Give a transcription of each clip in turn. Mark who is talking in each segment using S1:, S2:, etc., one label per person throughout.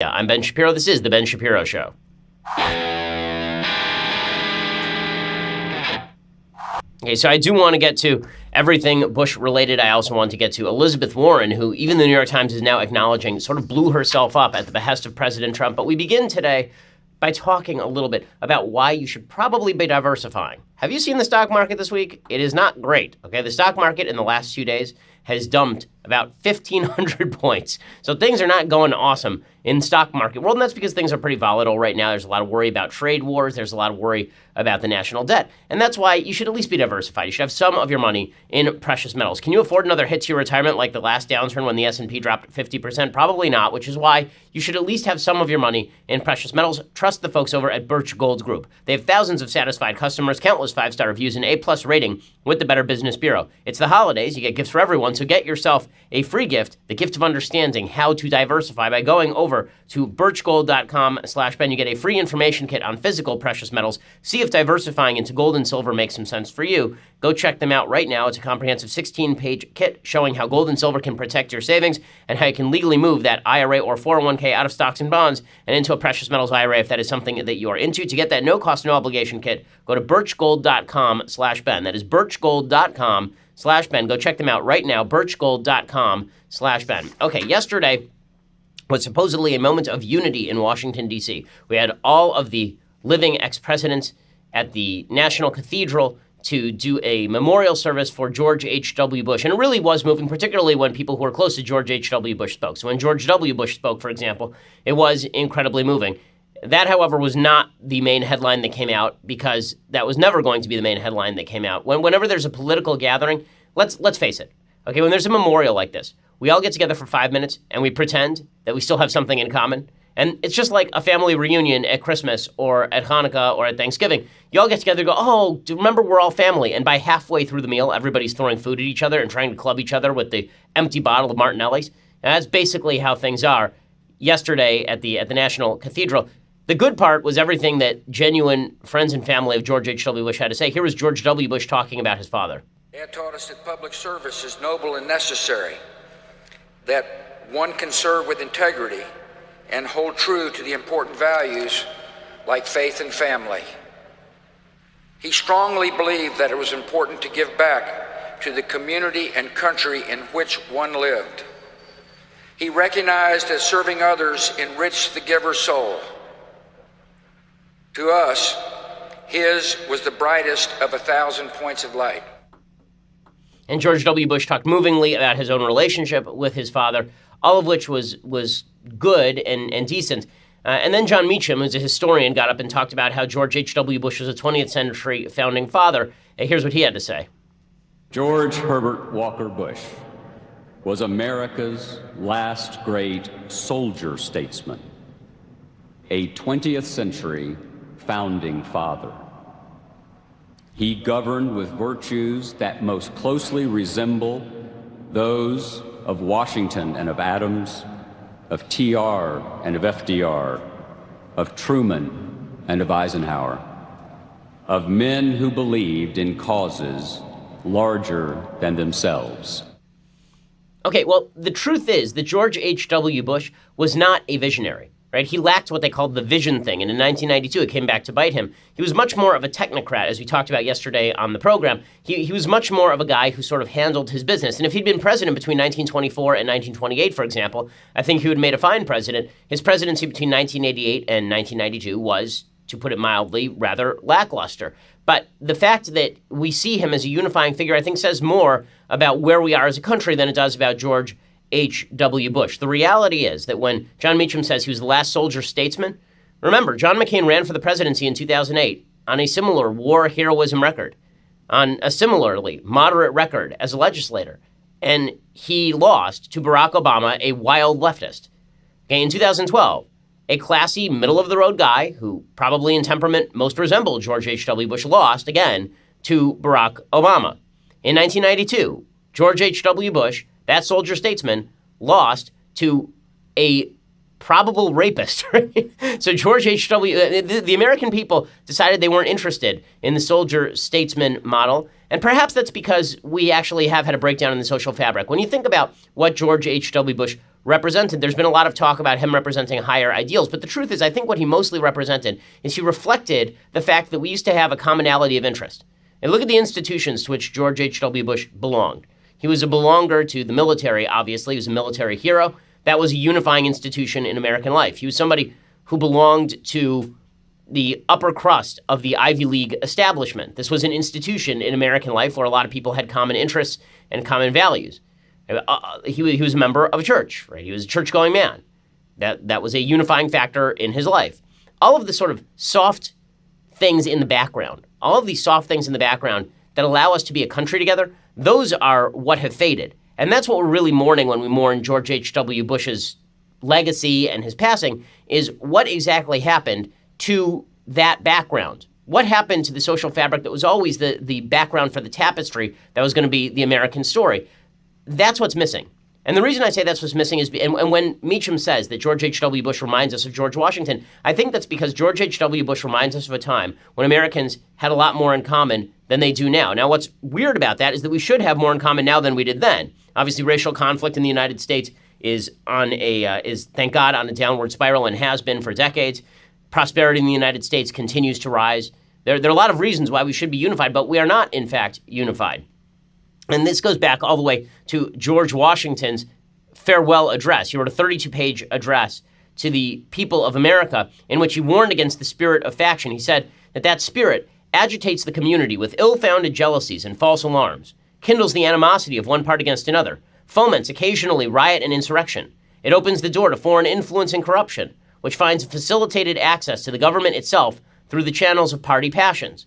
S1: Yeah, I'm Ben Shapiro. This is The Ben Shapiro Show. Okay, so I do want to get to everything Bush-related. I also want to get to Elizabeth Warren, who even the New York Times is now acknowledging sort of blew herself up at the behest of President Trump. But we begin today by talking a little bit about why you should probably be diversifying. Have you seen the stock market this week? It is not great. Okay, the stock market in the last 2 days has dumped about 1,500 points. So things are not going awesome in stock market world, and that's because things are pretty volatile right now. There's a lot of worry about trade wars. There's a lot of worry about the national debt. And that's why you should at least be diversified. You should have some of your money in precious metals. Can you afford another hit to your retirement like the last downturn when the S&P dropped 50%? Probably not, which is why you should at least have some of your money in precious metals. Trust the folks over at Birch Gold Group. They have thousands of satisfied customers, countless 5-star reviews, and A+ rating with the Better Business Bureau. It's the holidays. You get gifts for everyone, so get yourself a free gift, the gift of understanding how to diversify, by going over to birchgold.com/Ben. You get a free information kit on physical precious metals. See if diversifying into gold and silver makes some sense for you. Go check them out right now. It's a comprehensive 16-page kit showing how gold and silver can protect your savings and how you can legally move that IRA or 401k out of stocks and bonds and into a precious metals IRA if that is something that you are into. To get that no-cost, no-obligation kit, go to birchgold.com/Ben. That is birchgold.com/Ben. Go check them out right now, birchgold.com/Ben. Okay, yesterday was supposedly a moment of unity in Washington, D.C. We had all of the living ex-presidents at the National Cathedral to do a memorial service for George H.W. Bush. And it really was moving, particularly when people who were close to George H.W. Bush spoke. So when George W. Bush spoke, for example, it was incredibly moving. That, however, was not the main headline that came out, because that was never going to be the main headline that came out. Whenever there's a political gathering, let's face it. Okay, when there's a memorial like this, we all get together for 5 minutes and we pretend that we still have something in common. And it's just like a family reunion at Christmas or at Hanukkah or at Thanksgiving. You all get together and go, oh, remember, we're all family. And by halfway through the meal, everybody's throwing food at each other and trying to club each other with the empty bottle of Martinelli's. And that's basically how things are yesterday at the National Cathedral. The good part was everything that genuine friends and family of George H.W. Bush had to say. Here was George W. Bush talking about his father.
S2: Dad taught us that public service is noble and necessary, that one can serve with integrity and hold true to the important values like faith and family. He strongly believed that it was important to give back to the community and country in which one lived. He recognized that serving others enriched the giver's soul. To us, his was the brightest of 1,000 points of light.
S1: And George W. Bush talked movingly about his own relationship with his father, all of which was good and decent. And then John Meacham, who's a historian, got up and talked about how George H.W. Bush was a 20th century founding father. And here's what he had to say.
S3: George Herbert Walker Bush was America's last great soldier statesman, a 20th century founding father. He governed with virtues that most closely resemble those of Washington and of Adams, of TR and of FDR, of Truman and of Eisenhower, of men who believed in causes larger than themselves.
S1: Okay, well, the truth is that George H.W. Bush was not a visionary. Right? He lacked what they called the vision thing, and in 1992 it came back to bite him. He was much more of a technocrat, as we talked about yesterday on the program. He was much more of a guy who sort of handled his business. And if he'd been president between 1924 and 1928, for example, I think he would have made a fine president. His presidency between 1988 and 1992 was, to put it mildly, rather lackluster. But the fact that we see him as a unifying figure, I think, says more about where we are as a country than it does about George H.W. Bush. The reality is that when John Meacham says he was the last soldier statesman, remember, John McCain ran for the presidency in 2008 on a similar war heroism record, on a similarly moderate record as a legislator, and he lost to Barack Obama, a wild leftist. Okay, in 2012, a classy, middle-of-the-road guy who probably in temperament most resembled George H.W. Bush lost, again, to Barack Obama. In 1992, George H.W. Bush, that soldier statesman, lost to a probable rapist. Right? So George H.W., the American people decided they weren't interested in the soldier statesman model. And perhaps that's because we actually have had a breakdown in the social fabric. When you think about what George H.W. Bush represented. There's been a lot of talk about him representing higher ideals, but the truth is I think what he mostly represented is he reflected the fact that we used to have a commonality of interest. And look at the institutions to which George H.W. Bush belonged. He was a belonger to the military, obviously. He was a military hero. That was a unifying institution in American life. He was somebody who belonged to the upper crust of the Ivy League establishment. This was an institution in American life where a lot of people had common interests and common values. He was a member of a church, right? He was a church-going man. That was a unifying factor in his life. All of the sort of soft things in the background, all of these soft things in the background that allow us to be a country together, those are what have faded. And that's what we're really mourning when we mourn George H.W. Bush's legacy and his passing, is what exactly happened to that background. What happened to the social fabric that was always the background for the tapestry that was going to be the American story? That's what's missing. And the reason I say that's what's missing is, and when Meacham says that George H.W. Bush reminds us of George Washington, I think that's because George H.W. Bush reminds us of a time when Americans had a lot more in common than they do now. Now, what's weird about that is that we should have more in common now than we did then. Obviously, racial conflict in the United States is thank God, on a downward spiral and has been for decades. Prosperity in the United States continues to rise. There are a lot of reasons why we should be unified, but we are not, in fact, unified. And this goes back all the way to George Washington's farewell address. He wrote a 32-page address to the people of America in which he warned against the spirit of faction. He said that spirit agitates the community with ill-founded jealousies and false alarms, kindles the animosity of one part against another, foments occasionally riot and insurrection. It opens the door to foreign influence and corruption, which finds facilitated access to the government itself through the channels of party passions.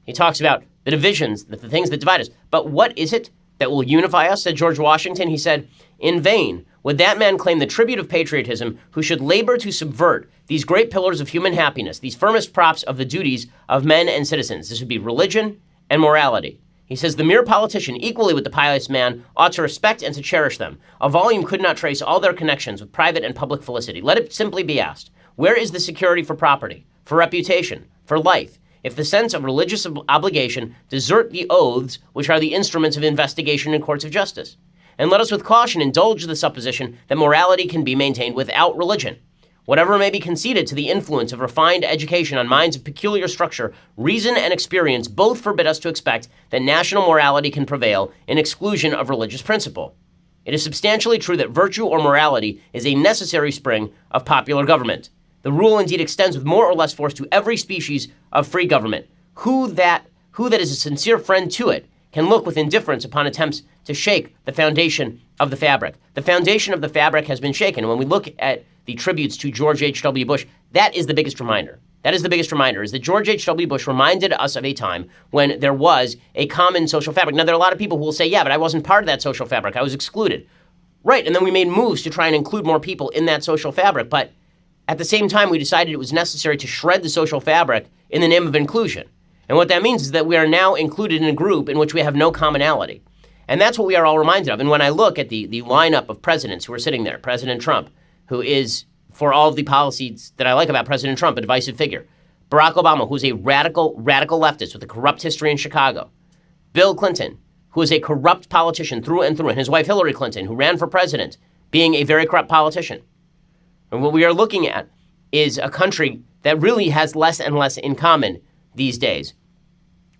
S1: He talks about the divisions, the things that divide us. But what is it that will unify us, said George Washington? He said, in vain would that man claim the tribute of patriotism who should labor to subvert these great pillars of human happiness, these firmest props of the duties of men and citizens. This would be religion and morality. He says, the mere politician, equally with the pious man, ought to respect and to cherish them. A volume could not trace all their connections with private and public felicity. Let it simply be asked, where is the security for property, for reputation, for life, if the sense of religious obligation desert the oaths which are the instruments of investigation in courts of justice? And let us with caution indulge the supposition that morality can be maintained without religion. Whatever may be conceded to the influence of refined education on minds of peculiar structure, reason and experience both forbid us to expect that national morality can prevail in exclusion of religious principle. It is substantially true that virtue or morality is a necessary spring of popular government. The rule indeed extends with more or less force to every species of free government. Who that is a sincere friend to it can look with indifference upon attempts to shake the foundation of the fabric. The foundation of the fabric has been shaken. When we look at the tributes to George H.W. Bush, that is the biggest reminder. That is the biggest reminder, is that George H.W. Bush reminded us of a time when there was a common social fabric. Now, there are a lot of people who will say, yeah, but I wasn't part of that social fabric. I was excluded. Right, and then we made moves to try and include more people in that social fabric. But at the same time, we decided it was necessary to shred the social fabric in the name of inclusion. And what that means is that we are now included in a group in which we have no commonality. And that's what we are all reminded of. And when I look at the lineup of presidents who are sitting there, President Trump, who is, for all of the policies that I like about President Trump, a divisive figure. Barack Obama, who's a radical leftist with a corrupt history in Chicago. Bill Clinton, who is a corrupt politician through and through, and his wife Hillary Clinton, who ran for president, being a very corrupt politician. And what we are looking at is a country that really has less and less in common these days.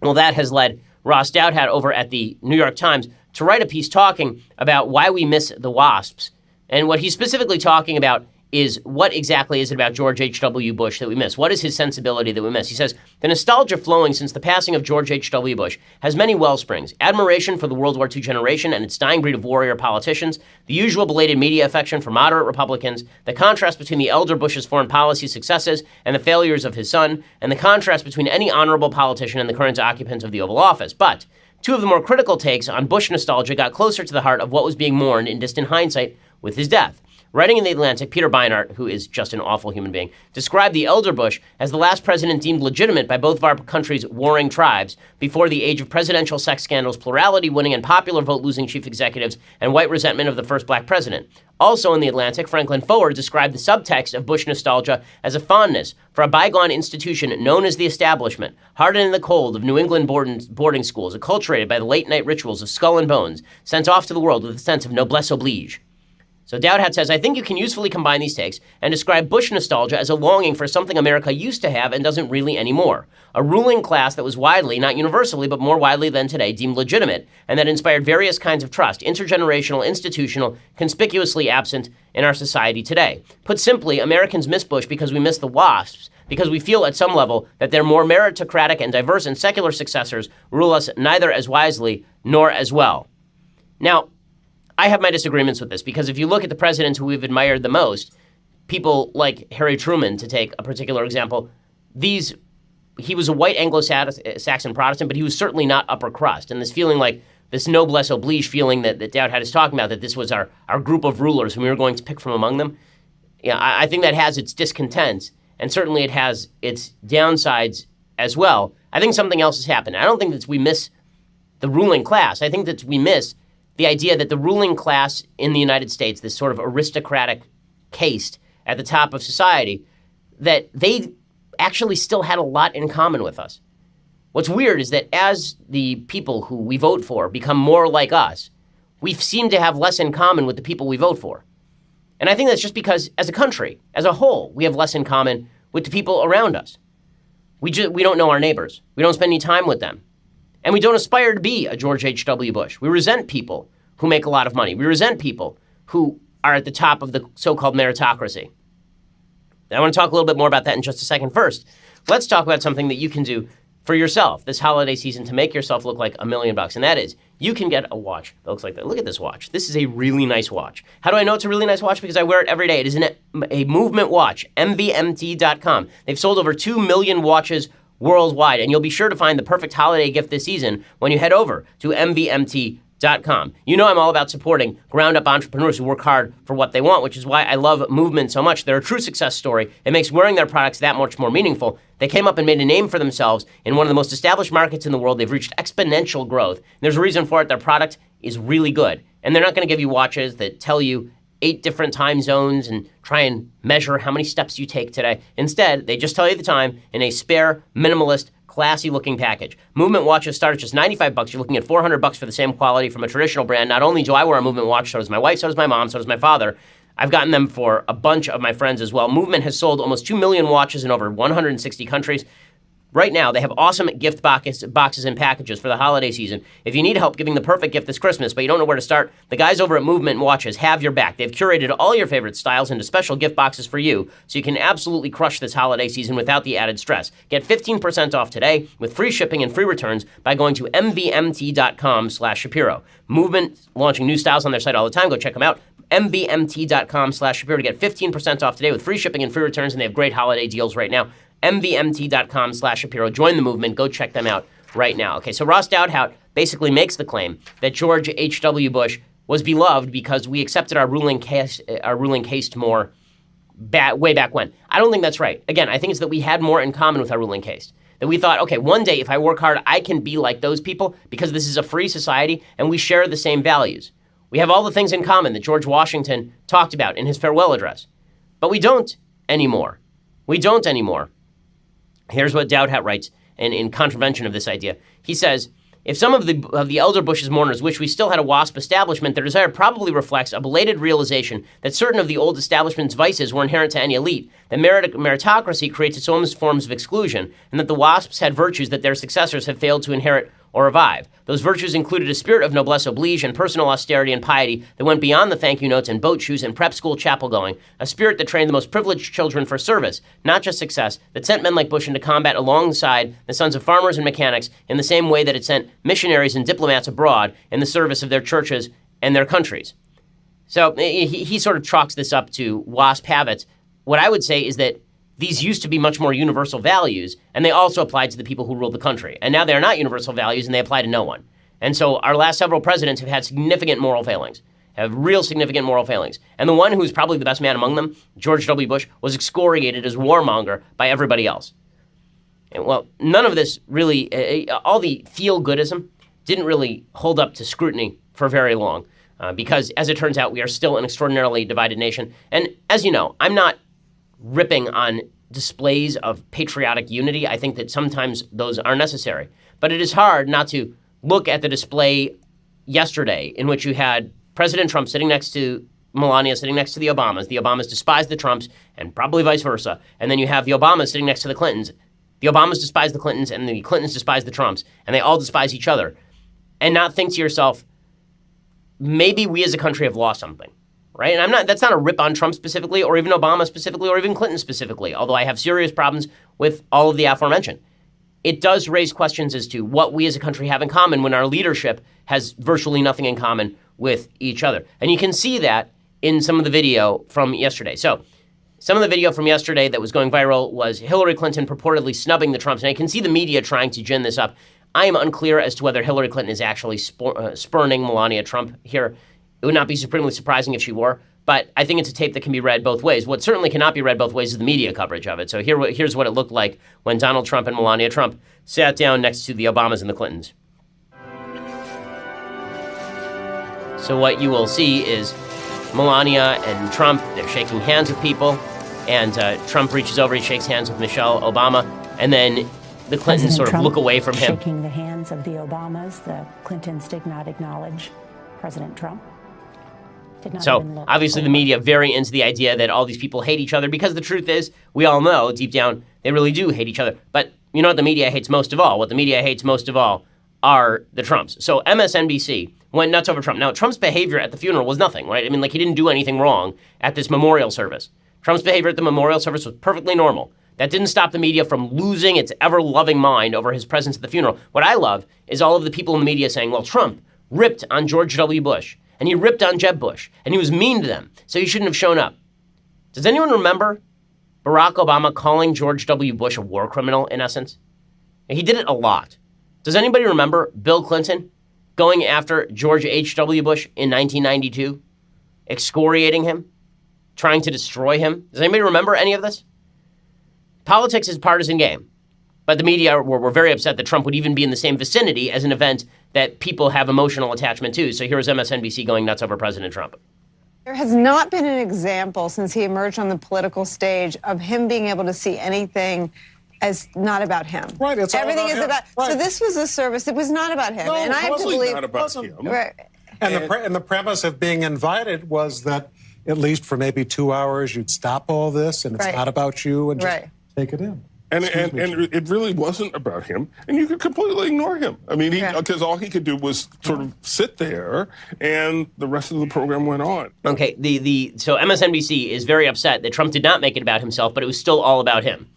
S1: Well, that has led Ross Douthat over at the New York Times to write a piece talking about why we miss the WASPs. And what he's specifically talking about is what exactly is it about George H.W. Bush that we miss? What is his sensibility that we miss? He says, the nostalgia flowing since the passing of George H.W. Bush has many wellsprings. Admiration for the World War II generation and its dying breed of warrior politicians, the usual belated media affection for moderate Republicans, the contrast between the elder Bush's foreign policy successes and the failures of his son, and the contrast between any honorable politician and the current occupant of the Oval Office. But two of the more critical takes on Bush nostalgia got closer to the heart of what was being mourned in distant hindsight with his death. Writing in The Atlantic, Peter Beinart, who is just an awful human being, described the elder Bush as the last president deemed legitimate by both of our country's warring tribes before the age of presidential sex scandals, plurality winning and popular vote losing chief executives, and white resentment of the first black president. Also in The Atlantic, Franklin Foer described the subtext of Bush nostalgia as a fondness for a bygone institution known as the establishment, hardened in the cold of New England boarding schools, acculturated by the late-night rituals of skull and bones, sent off to the world with a sense of noblesse oblige. So Dowdhat says, I think you can usefully combine these takes and describe Bush nostalgia as a longing for something America used to have and doesn't really anymore. A ruling class that was widely, not universally, but more widely than today, deemed legitimate, and that inspired various kinds of trust, intergenerational, institutional, conspicuously absent in our society today. Put simply, Americans miss Bush because we miss the WASPs, because we feel at some level that their more meritocratic and diverse and secular successors rule us neither as wisely nor as well. Now, I have my disagreements with this, because if you look at the presidents who we've admired the most, people like Harry Truman, to take a particular example, he was a white Anglo-Saxon Protestant, but he was certainly not upper crust. And this feeling like this noblesse oblige feeling that Dowdhat is talking about, that this was our group of rulers and we were going to pick from among them, I think that has its discontents, and certainly it has its downsides as well. I think something else has happened. I don't think that we miss the ruling class. I think that we miss the idea that the ruling class in the United States, this sort of aristocratic caste at the top of society, that they actually still had a lot in common with us. What's weird is that as the people who we vote for become more like us, we seem to have less in common with the people we vote for. And I think that's just because, as a country, as a whole, we have less in common with the people around us. We don't know our neighbors. We don't spend any time with them. And we don't aspire to be a George H.W. Bush. We resent people who make a lot of money. We resent people who are at the top of the so-called meritocracy. I want to talk a little bit more about that in just a second. First, let's talk about something that you can do for yourself this holiday season to make yourself look like $1 million. And that is, you can get a watch that looks like that. Look at this watch. This is a really nice watch. How do I know it's a really nice watch? Because I wear it every day. It is a movement watch, mvmt.com. They've sold over 2 million watches worldwide, and you'll be sure to find the perfect holiday gift this season when you head over to mvmt.com. You know I'm all about supporting ground-up entrepreneurs who work hard for what they want, which is why I love Movement so much. They're a true success story. It makes wearing their products that much more meaningful. They came up and made a name for themselves in one of the most established markets in the world. They've reached exponential growth. And there's a reason for it. Their product is really good. And they're not going to give you watches that tell you 8 different time zones and try and measure how many steps you take today. Instead, they just tell you the time in a spare, minimalist, classy-looking package. Movement watches start at just $95. You're looking at $400 for the same quality from a traditional brand. Not only do I wear a Movement watch, so does my wife, so does my mom, so does my father. I've gotten them for a bunch of my friends as well. Movement has sold almost 2 million watches in over 160 countries. Right now, they have awesome gift boxes and packages for the holiday season. If you need help giving the perfect gift this Christmas, but you don't know where to start, the guys over at Movement Watches have your back. They've curated all your favorite styles into special gift boxes for you, so you can absolutely crush this holiday season without the added stress. Get 15% off today with free shipping and free returns by going to mvmt.com/Shapiro. Movement launching new styles on their site all the time. Go check them out. mvmt.com/Shapiro to get 15% off today with free shipping and free returns, and they have great holiday deals right now. mvmt.com/Shapiro. Join the movement. Go check them out right now. Okay, so Ross Douthat basically makes the claim that George H.W. Bush was beloved because we accepted our ruling caste more way back when. I don't think that's right. Again, I think it's that we had more in common with our ruling caste. That we thought, okay, one day if I work hard, I can be like those people because this is a free society and we share the same values. We have all the things in common that George Washington talked about in his farewell address. But we don't anymore. We don't anymore. Here's what Douthat writes in contravention of this idea. He says, if some of the elder Bush's mourners wish we still had a WASP establishment, their desire probably reflects a belated realization that certain of the old establishment's vices were inherent to any elite, that meritocracy creates its own forms of exclusion, and that the WASPs had virtues that their successors have failed to inherit or revive. Those virtues included a spirit of noblesse oblige and personal austerity and piety that went beyond the thank you notes and boat shoes and prep school chapel going, a spirit that trained the most privileged children for service, not just success, that sent men like Bush into combat alongside the sons of farmers and mechanics in the same way that it sent missionaries and diplomats abroad in the service of their churches and their countries. So he sort of chalks this up to WASP habits. What I would say is that these used to be much more universal values, and they also applied to the people who ruled the country. And now they're not universal values, and they apply to no one. And so our last several presidents have had significant moral failings, have real significant moral failings. And the one who's probably the best man among them, George W. Bush, was excoriated as warmonger by everybody else. And, well, none of this really, all the feel-goodism didn't really hold up to scrutiny for very long, because, as it turns out, we are still an extraordinarily divided nation. And as you know, I'm not ripping on displays of patriotic unity. I think that sometimes those are necessary. But it is hard not to look at the display yesterday in which you had President Trump sitting next to Melania sitting next to the Obamas. The Obamas despise the Trumps, and probably vice versa. And then you have the Obamas sitting next to the Clintons. The Obamas despise the Clintons, and the Clintons despise the Trumps, and they all despise each other. And not think to yourself, maybe we as a country have lost something, right? And that's not a rip on Trump specifically, or even Obama specifically, or even Clinton specifically, although I have serious problems with all of the aforementioned. It does raise questions as to what we as a country have in common when our leadership has virtually nothing in common with each other. And you can see that in some of the video from yesterday. So some of the video from yesterday that was going viral was Hillary Clinton purportedly snubbing the Trumps. And I can see the media trying to gin this up. I am unclear as to whether Hillary Clinton is actually spurning Melania Trump here. It would not be supremely surprising if she were. But I think it's a tape that can be read both ways. What certainly cannot be read both ways is the media coverage of it. So here's what it looked like when Donald Trump and Melania Trump sat down next to the Obamas and the Clintons. So what you will see is Melania and Trump, they're shaking hands with people, and Trump reaches over, he shakes hands with Michelle Obama, and then the Clintons sort of look away from him.
S4: Shaking the hands of the Obamas, the Clintons did not acknowledge President Trump.
S1: So obviously the media very into the idea that all these people hate each other, because the truth is, we all know deep down they really do hate each other. But you know what the media hates most of all? What the media hates most of all are the Trumps. So MSNBC went nuts over Trump. Now, Trump's behavior at the funeral was nothing, right? I mean, like, he didn't do anything wrong at this memorial service. Trump's behavior at the memorial service was perfectly normal. That didn't stop the media from losing its ever-loving mind over his presence at the funeral. What I love is all of the people in the media saying, well, Trump ripped on George W. Bush, and he ripped on Jeb Bush, and he was mean to them, so he shouldn't have shown up. Does anyone remember Barack Obama calling George W. Bush a war criminal, in essence? He did it a lot. Does anybody remember Bill Clinton going after George H.W. Bush in 1992, excoriating him, trying to destroy him? Does anybody remember any of this? Politics is a partisan game, but the media were very upset that Trump would even be in the same vicinity as an event that people have emotional attachment to. So here's MSNBC going nuts over President Trump.
S5: There has not been an example since he emerged on the political stage of him being able to see anything as not about him.
S6: Right, it's
S5: everything
S6: all about
S5: is
S6: him.
S5: about.
S6: Right.
S5: So this was a service that was not about him,
S6: No,
S5: and I have to believe
S6: not about him.
S5: Right.
S6: And the premise of being invited was that at least for maybe 2 hours you'd stop all this, and it's
S5: Right.
S6: not about you, and just
S5: Right.
S6: take it in.
S7: And it really wasn't about him, and you could completely ignore him. I mean, because all he could do was sort of sit there, and the rest of the program went on.
S1: Okay, so MSNBC is very upset that Trump did not make it about himself, but it was still all about him.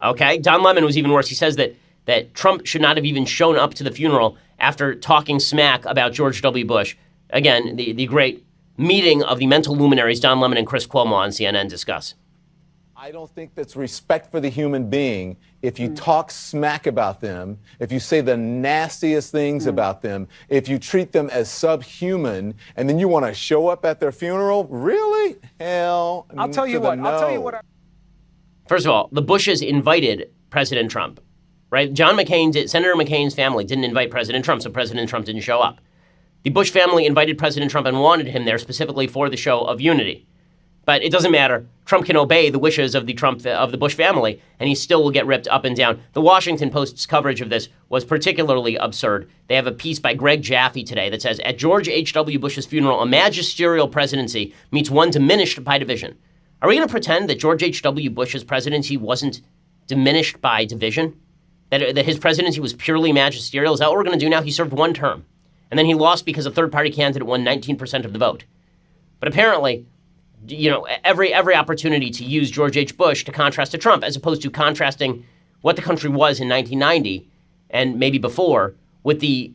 S1: Okay, Don Lemon was even worse. He says that Trump should not have even shown up to the funeral after talking smack about George W. Bush. Again, the great meeting of the mental luminaries Don Lemon and Chris Cuomo on CNN discuss.
S8: I don't think that's respect for the human being if you talk smack about them, if you say the nastiest things about them, if you treat them as subhuman, and then you want to show up at their funeral. Really? Hell,
S6: I'll tell you what.
S1: First of all, the Bushes invited President Trump, right? Senator McCain's family didn't invite President Trump, so President Trump didn't show up. The Bush family invited President Trump and wanted him there specifically for the show of unity. But it doesn't matter. Trump can obey the wishes of the Bush family, and he still will get ripped up and down. The Washington Post's coverage of this was particularly absurd. They have a piece by Greg Jaffe today that says, at George H.W. Bush's funeral, a magisterial presidency meets one diminished by division. Are we going to pretend that George H.W. Bush's presidency wasn't diminished by division? That his presidency was purely magisterial? Is that what we're going to do now? He served one term, and then he lost because a third-party candidate won 19% of the vote. But apparently, every opportunity to use George H. Bush to contrast to Trump, as opposed to contrasting what the country was in 1990 and maybe before with the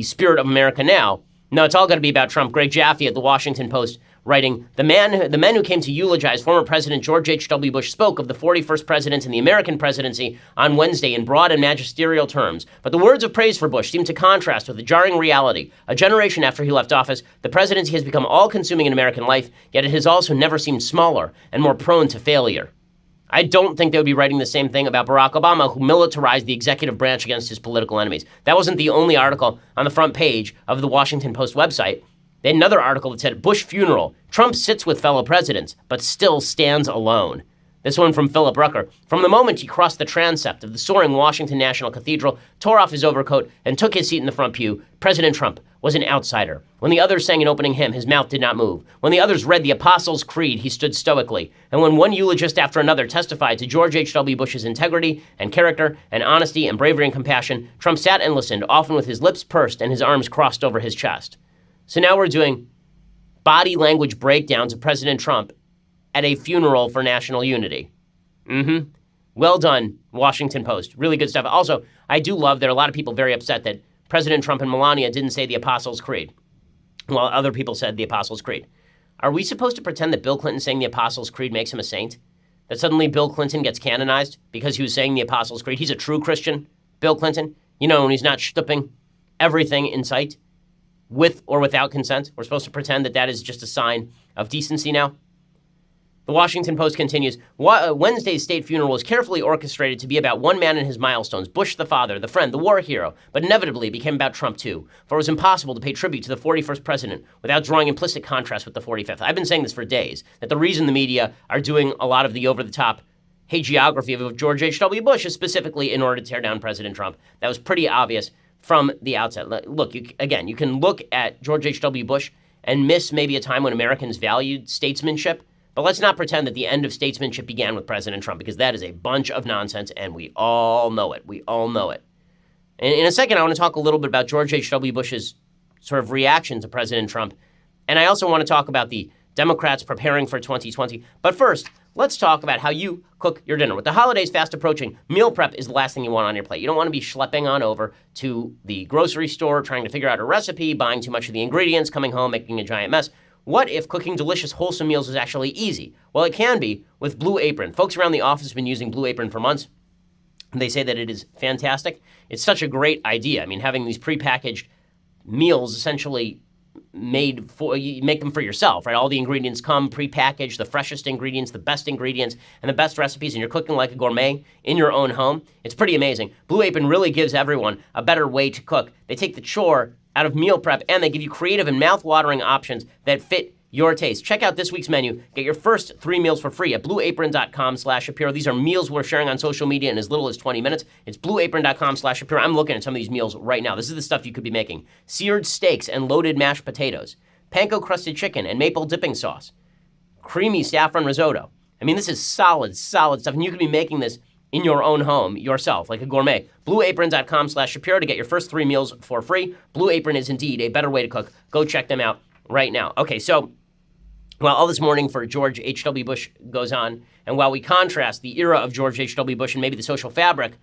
S1: spirit of America now. No, it's all going to be about Trump. Greg Jaffe at the Washington Post writing, the men who came to eulogize former President George H.W. Bush spoke of the 41st president and the American presidency on Wednesday in broad and magisterial terms. But the words of praise for Bush seem to contrast with the jarring reality. A generation after he left office, the presidency has become all-consuming in American life, yet it has also never seemed smaller and more prone to failure. I don't think they would be writing the same thing about Barack Obama, who militarized the executive branch against his political enemies. That wasn't the only article on the front page of the Washington Post website. They had another article that said, Bush funeral, Trump sits with fellow presidents, but still stands alone. This one from Philip Rucker. From the moment he crossed the transept of the soaring Washington National Cathedral, tore off his overcoat, and took his seat in the front pew, President Trump was an outsider. When the others sang an opening hymn, his mouth did not move. When the others read the Apostles' Creed, he stood stoically. And when one eulogist after another testified to George H.W. Bush's integrity and character and honesty and bravery and compassion, Trump sat and listened, often with his lips pursed and his arms crossed over his chest. So now we're doing body language breakdowns of President Trump at a funeral for national unity. Well done, Washington Post. Really good stuff. Also, I do love there are a lot of people very upset that President Trump and Melania didn't say the Apostles' Creed, while other people said the Apostles' Creed. Are we supposed to pretend that Bill Clinton saying the Apostles' Creed makes him a saint? That suddenly Bill Clinton gets canonized because he was saying the Apostles' Creed? He's a true Christian, Bill Clinton. You know, when he's not stooping everything in sight, with or without consent. We're supposed to pretend that that is just a sign of decency now. The Washington Post continues, Wednesday's state funeral was carefully orchestrated to be about one man and his milestones, Bush the father, the friend, the war hero, but inevitably it became about Trump too, for it was impossible to pay tribute to the 41st president without drawing implicit contrast with the 45th. I've been saying this for days, that the reason the media are doing a lot of the over-the-top hagiography of George H.W. Bush is specifically in order to tear down President Trump. That was pretty obvious from the outset. Look, you can look at George H.W. Bush and miss maybe a time when Americans valued statesmanship, but let's not pretend that the end of statesmanship began with President Trump, because that is a bunch of nonsense, and we all know it. We all know it. And in a second, I want to talk a little bit about George H.W. Bush's sort of reaction to President Trump. And I also want to talk about the Democrats preparing for 2020. But first, let's talk about how you cook your dinner. With the holidays fast approaching, meal prep is the last thing you want on your plate. You don't want to be schlepping on over to the grocery store, trying to figure out a recipe, buying too much of the ingredients, coming home, making a giant mess. What if cooking delicious, wholesome meals is actually easy? Well, it can be with Blue Apron. Folks around the office have been using Blue Apron for months. They say that it is fantastic. It's such a great idea. I mean, having these prepackaged meals essentially made for, you make them for yourself, right? All the ingredients come prepackaged, the freshest ingredients, the best ingredients, and the best recipes, and you're cooking like a gourmet in your own home. It's pretty amazing. Blue Apron really gives everyone a better way to cook. They take the chore out of meal prep, and they give you creative and mouth-watering options that fit your taste. Check out this week's menu. Get your first 3 meals for free at blueapron.com/Shapiro. These are meals we're sharing on social media in as little as 20 minutes. It's blueapron.com/Shapiro. I'm looking at some of these meals right now. This is the stuff you could be making. Seared steaks and loaded mashed potatoes, panko-crusted chicken and maple dipping sauce, creamy saffron risotto. I mean, this is solid stuff, and you could be making this in your own home yourself, like a gourmet. Blueapron.com/Shapiro to get your first 3 meals for free. Blue Apron is indeed a better way to cook. Go check them out right now. Okay, so while all this mourning for George H.W. Bush goes on, and while we contrast the era of George H.W. Bush and maybe the social fabric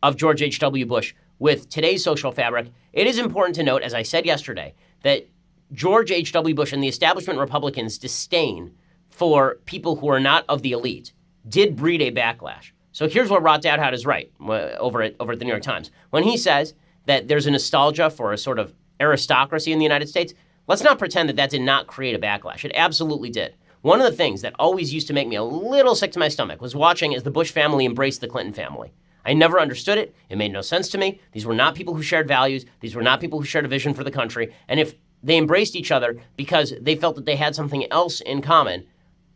S1: of George H.W. Bush with today's social fabric, it is important to note, as I said yesterday, that George H.W. Bush and the establishment Republicans' disdain for people who are not of the elite did breed a backlash. So here's what Rod Dowdhout is right over at the New York Times. When he says that there's a nostalgia for a sort of aristocracy in the United States, let's not pretend that that did not create a backlash. It absolutely did. One of the things that always used to make me a little sick to my stomach was watching as the Bush family embraced the Clinton family. I never understood it. It made no sense to me. These were not people who shared values. These were not people who shared a vision for the country. And if they embraced each other because they felt that they had something else in common,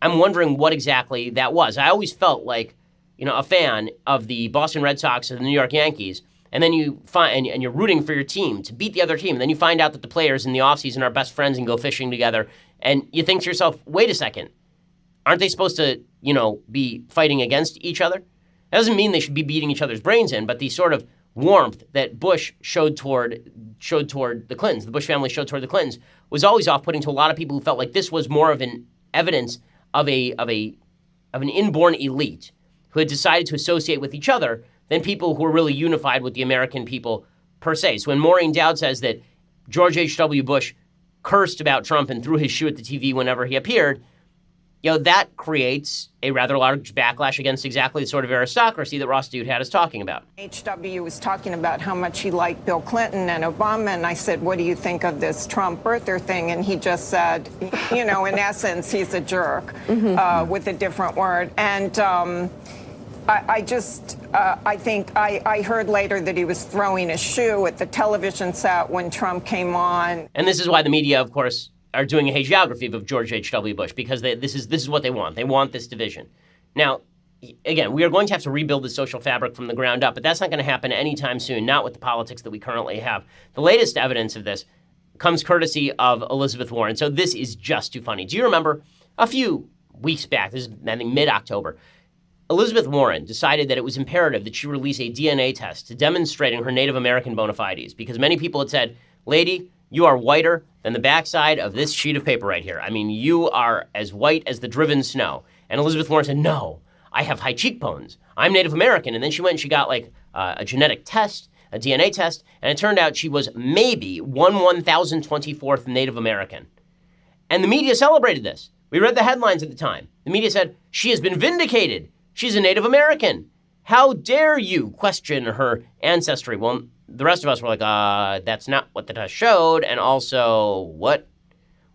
S1: I'm wondering what exactly that was. I always felt like, a fan of the Boston Red Sox and the New York Yankees, and then you find, and you're rooting for your team to beat the other team, and then you find out that the players in the offseason are best friends and go fishing together, and you think to yourself, wait a second, aren't they supposed to, be fighting against each other? That doesn't mean they should be beating each other's brains in, but the sort of warmth that Bush showed toward the Clintons, the Bush family showed toward the Clintons, was always off-putting to a lot of people who felt like this was more of an evidence of an inborn elite who had decided to associate with each other than people who were really unified with the American people per se. So when Maureen Dowd says that George H.W. Bush cursed about Trump and threw his shoe at the TV whenever he appeared, that creates a rather large backlash against exactly the sort of aristocracy that Ross Douthat is talking about.
S9: H.W. was talking about how much he liked Bill Clinton and Obama, and I said, what do you think of this Trump birther thing? And he just said, in essence, he's a jerk, with a different word. And I think I heard later that he was throwing a shoe at the television set when Trump came on.
S1: And this is why the media, of course, are doing a hagiography of George H.W. Bush, because this is what they want. They want this division. Now, again, we are going to have to rebuild the social fabric from the ground up, but that's not going to happen anytime soon, not with the politics that we currently have. The latest evidence of this comes courtesy of Elizabeth Warren. So this is just too funny. Do you remember a few weeks back, this is, I think, mid-October, Elizabeth Warren decided that it was imperative that she release a DNA test demonstrating her Native American bona fides, because many people had said, lady, you are whiter than the backside of this sheet of paper right here. I mean, you are as white as the driven snow. And Elizabeth Warren said, no, I have high cheekbones. I'm Native American. And then she went and she got like a genetic test, a DNA test, and it turned out she was maybe 1,024th Native American. And the media celebrated this. We read the headlines at the time. The media said, she has been vindicated. She's a Native American. How dare you question her ancestry? Well, the rest of us were like, that's not what the test showed. And also, what?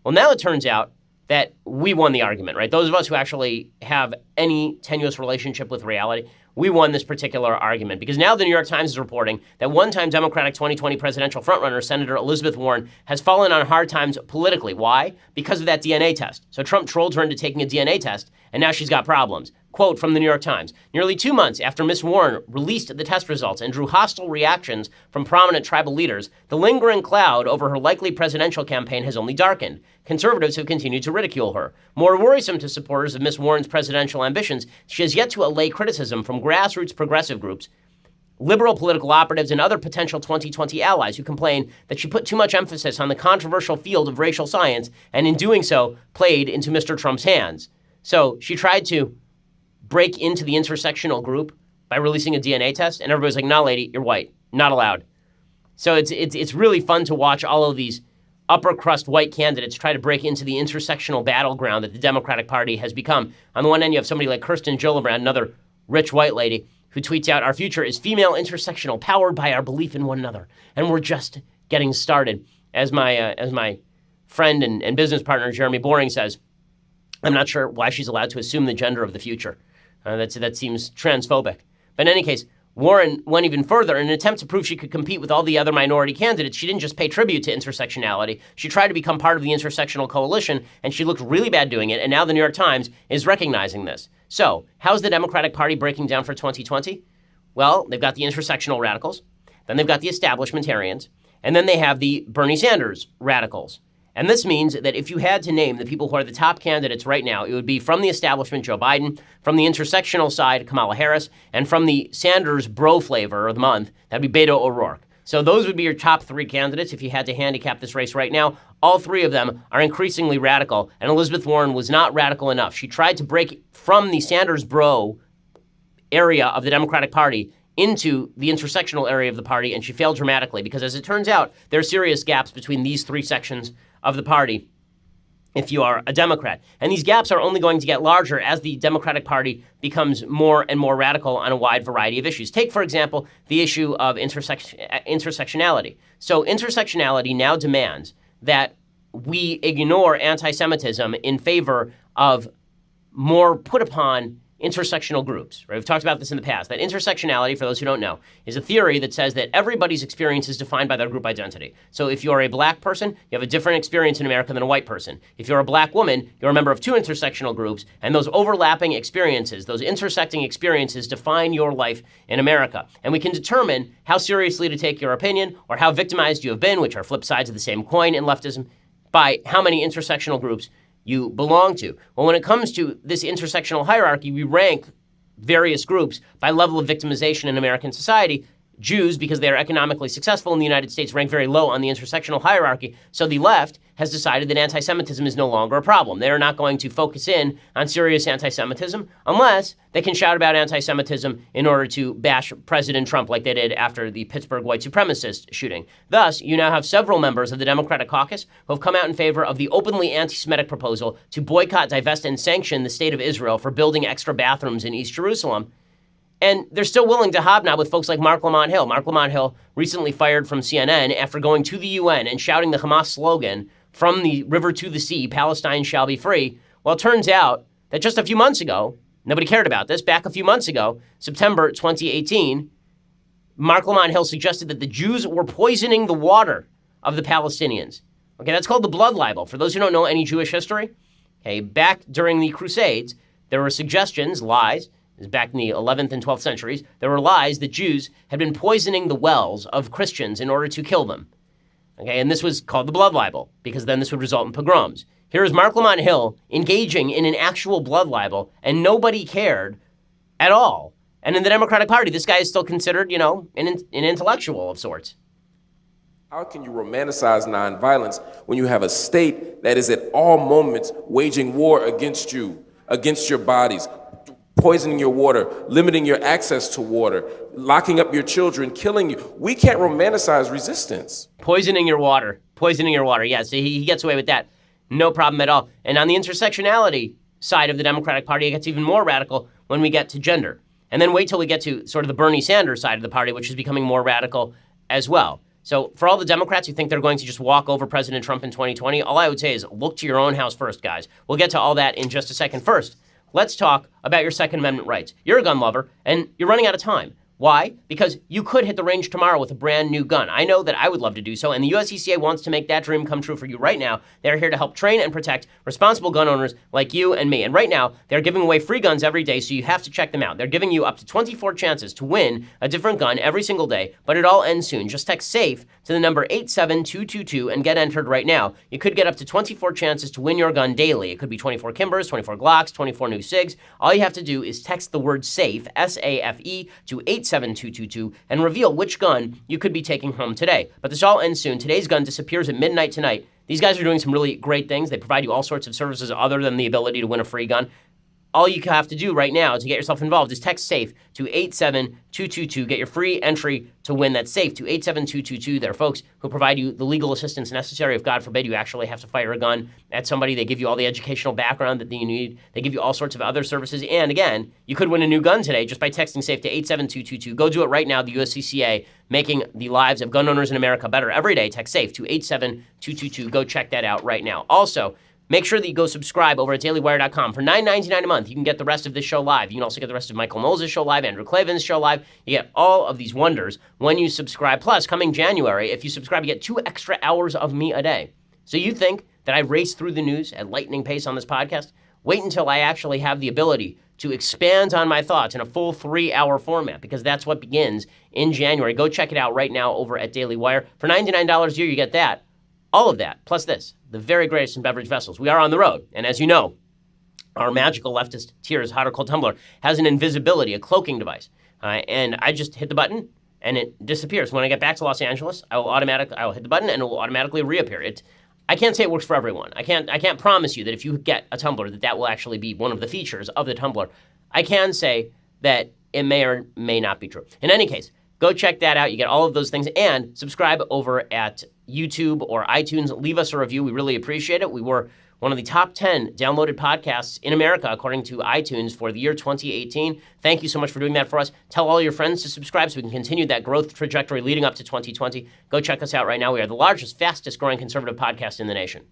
S1: Well, now it turns out that we won the argument, right? Those of us who actually have any tenuous relationship with reality, we won this particular argument, because now the New York Times is reporting that one-time Democratic 2020 presidential frontrunner, Senator Elizabeth Warren, has fallen on hard times politically. Why? Because of that DNA test. So Trump trolled her into taking a DNA test, and now she's got problems. Quote from the New York Times, nearly 2 months after Ms. Warren released the test results and drew hostile reactions from prominent tribal leaders, the lingering cloud over her likely presidential campaign has only darkened. Conservatives have continued to ridicule her. More worrisome to supporters of Ms. Warren's presidential ambitions, she has yet to allay criticism from grassroots progressive groups, liberal political operatives, and other potential 2020 allies who complain that she put too much emphasis on the controversial field of racial science and in doing so played into Mr. Trump's hands. So she tried to break into the intersectional group by releasing a DNA test, and everybody's like, no, lady, you're white, not allowed. So it's really fun to watch all of these upper crust white candidates try to break into the intersectional battleground that the Democratic Party has become. On the one end, you have somebody like Kirsten Gillibrand, another rich white lady, who tweets out, our future is female intersectional, powered by our belief in one another. And we're just getting started. As my friend and business partner, Jeremy Boring, says, I'm not sure why she's allowed to assume the gender of the future. That seems transphobic. But in any case, Warren went even further. In an attempt to prove she could compete with all the other minority candidates, she didn't just pay tribute to intersectionality. She tried to become part of the intersectional coalition, and she looked really bad doing it. And now the New York Times is recognizing this. So how's the Democratic Party breaking down for 2020? Well, they've got the intersectional radicals. Then they've got the establishmentarians. And then they have the Bernie Sanders radicals. And this means that if you had to name the people who are the top candidates right now, it would be from the establishment, Joe Biden, from the intersectional side, Kamala Harris, and from the Sanders bro flavor of the month, that'd be Beto O'Rourke. So those would be your top three candidates if you had to handicap this race right now. All three of them are increasingly radical, and Elizabeth Warren was not radical enough. She tried to break from the Sanders bro area of the Democratic Party into the intersectional area of the party, and she failed dramatically because, as it turns out, there are serious gaps between these three sections of the party if you are a Democrat. And these gaps are only going to get larger as the Democratic Party becomes more and more radical on a wide variety of issues. Take, for example, the issue of intersectionality. So intersectionality now demands that we ignore anti-Semitism in favor of more put upon intersectional groups, right? We've talked about this in the past. That intersectionality, for those who don't know, is a theory that says that everybody's experience is defined by their group identity. So if you're a black person, you have a different experience in America than a white person. If you're a black woman, you're a member of two intersectional groups, and those overlapping experiences, those intersecting experiences define your life in America. And we can determine how seriously to take your opinion or how victimized you have been, which are flip sides of the same coin in leftism, by how many intersectional groups you belong to. Well, when it comes to this intersectional hierarchy, we rank various groups by level of victimization in American society. Jews, because they are economically successful in the United States, rank very low on the intersectional hierarchy. So the left has decided that anti-Semitism is no longer a problem. They are not going to focus in on serious anti-Semitism unless they can shout about anti-Semitism in order to bash President Trump like they did after the Pittsburgh white supremacist shooting. Thus, you now have several members of the Democratic caucus who have come out in favor of the openly anti-Semitic proposal to boycott, divest, and sanction the state of Israel for building extra bathrooms in East Jerusalem. And they're still willing to hobnob with folks like Mark Lamont Hill. Mark Lamont Hill recently fired from CNN after going to the UN and shouting the Hamas slogan, from the river to the sea, Palestine shall be free. Well, it turns out that just a few months ago, nobody cared about this, back a few months ago, September 2018, Mark Lamont Hill suggested that the Jews were poisoning the water of the Palestinians. Okay, that's called the blood libel. For those who don't know any Jewish history, okay, back during the Crusades, there were suggestions, lies, back in the 11th and 12th centuries, there were lies that Jews had been poisoning the wells of Christians in order to kill them. Okay, and this was called the blood libel, because then this would result in pogroms. Here is Mark Lamont Hill engaging in an actual blood libel, and nobody cared at all. And in the Democratic Party, this guy is still considered, an intellectual of sorts.
S10: How can you romanticize nonviolence when you have a state that is at all moments waging war against you, against your bodies, poisoning your water, limiting your access to water, locking up your children, killing you? We can't romanticize resistance.
S1: Poisoning your water. Yes, he gets away with that. No problem at all. And on the intersectionality side of the Democratic Party, it gets even more radical when we get to gender. And then wait till we get to sort of the Bernie Sanders side of the party, which is becoming more radical as well. So for all the Democrats who think they're going to just walk over President Trump in 2020, all I would say is look to your own house first, guys. We'll get to all that in just a second. First, let's talk about your Second Amendment rights. You're a gun lover, and you're running out of time. Why? Because you could hit the range tomorrow with a brand new gun. I know that I would love to do so, and the USCCA wants to make that dream come true for you right now. They're here to help train and protect responsible gun owners like you and me. And right now, they're giving away free guns every day, so you have to check them out. They're giving you up to 24 chances to win a different gun every single day, but it all ends soon. Just text SAFE to the number 87222 and get entered right now. You could get up to 24 chances to win your gun daily. It could be 24 Kimbers, 24 Glocks, 24 new SIGs. All you have to do is text the word SAFE, S-A-F-E, to 87222 and reveal which gun you could be taking home today. But this all ends soon. Today's gun disappears at midnight tonight. These guys are doing some really great things. They provide you all sorts of services other than the ability to win a free gun. All you have to do right now to get yourself involved is text SAFE to 87222. Get your free entry to win. That's SAFE to 87222. There are folks who provide you the legal assistance necessary if, God forbid, you actually have to fire a gun at somebody. They give you all the educational background that you need. They give you all sorts of other services. And again, you could win a new gun today just by texting SAFE to 87222. Go do it right now. The USCCA making the lives of gun owners in America better every day. Text SAFE to 87222. Go check that out right now. Also, make sure that you go subscribe over at dailywire.com. For $9.99 a month, you can get the rest of this show live. You can also get the rest of Michael Knowles' show live, Andrew Klavan's show live. You get all of these wonders when you subscribe. Plus, coming January, if you subscribe, you get 2 extra hours of me a day. So you think that I race through the news at lightning pace on this podcast? Wait until I actually have the ability to expand on my thoughts in a full 3-hour format, because that's what begins in January. Go check it out right now over at Daily Wire. For $99 a year, you get that. All of that, plus this, the very greatest in beverage vessels. We are on the road, and as you know, our magical leftist Tears hot or cold tumbler has an invisibility, a cloaking device, and I just hit the button, and it disappears. When I get back to Los Angeles, I will hit the button, and it will automatically reappear. I can't say it works for everyone. I can't promise you that if you get a tumbler that will actually be one of the features of the tumbler. I can say that it may or may not be true. In any case, go check that out. You get all of those things, and subscribe over at YouTube or iTunes. Leave us a review. We really appreciate it. We were one of the top 10 downloaded podcasts in America, according to iTunes, for the year 2018. Thank you so much for doing that for us. Tell all your friends to subscribe so we can continue that growth trajectory leading up to 2020. Go check us out right now. We are the largest, fastest growing conservative podcast in the nation.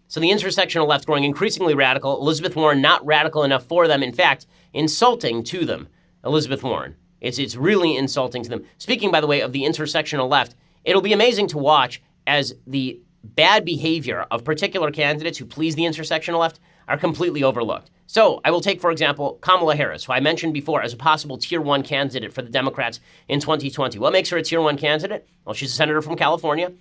S1: So the intersectional left growing increasingly radical. Elizabeth Warren not radical enough for them. In fact, insulting to them. Elizabeth Warren. It's really insulting to them. Speaking, by the way, of the intersectional left, it'll be amazing to watch as the bad behavior of particular candidates who please the intersectional left are completely overlooked. So I will take, for example, Kamala Harris, who I mentioned before as a possible Tier 1 candidate for the Democrats in 2020. What makes her a Tier 1 candidate? Well, she's a senator from California,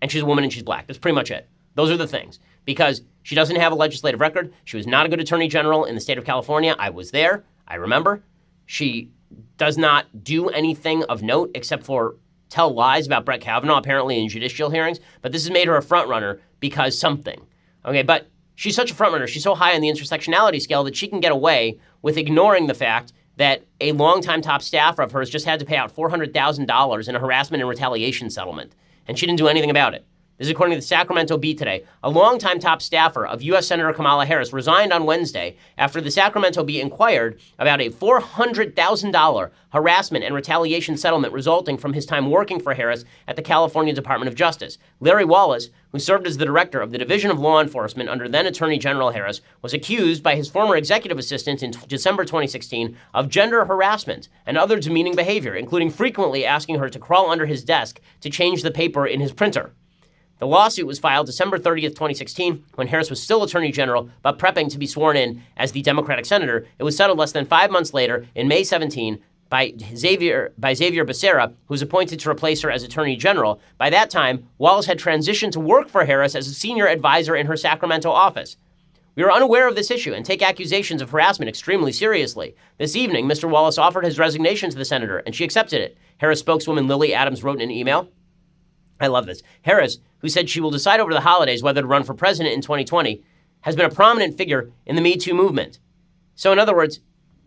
S1: and she's a woman and she's black. That's pretty much it. Those are the things. Because she doesn't have a legislative record. She was not a good attorney general in the state of California. I was there. I remember. She does not do anything of note except for tell lies about Brett Kavanaugh, apparently in judicial hearings. But this has made her a front runner because something. Okay, but she's such a front runner. She's so high on the intersectionality scale that she can get away with ignoring the fact that a longtime top staffer of hers just had to pay out $400,000 in a harassment and retaliation settlement. And she didn't do anything about it. This is according to the Sacramento Bee today. A longtime top staffer of U.S. Senator Kamala Harris resigned on Wednesday after the Sacramento Bee inquired about a $400,000 harassment and retaliation settlement resulting from his time working for Harris at the California Department of Justice. Larry Wallace, who served as the director of the Division of Law Enforcement under then Attorney General Harris, was accused by his former executive assistant in December 2016 of gender harassment and other demeaning behavior, including frequently asking her to crawl under his desk to change the paper in his printer. The lawsuit was filed December 30th, 2016, when Harris was still Attorney General, but prepping to be sworn in as the Democratic senator. It was settled less than 5 months later, in May 17, by Xavier Becerra, who was appointed to replace her as Attorney General. By that time, Wallace had transitioned to work for Harris as a senior advisor in her Sacramento office. We were unaware of this issue and take accusations of harassment extremely seriously. This evening, Mr. Wallace offered his resignation to the senator, and she accepted it. Harris spokeswoman Lily Adams wrote in an email. I love this. Harris, who said she will decide over the holidays whether to run for president in 2020, has been a prominent figure in the Me Too movement. So in other words,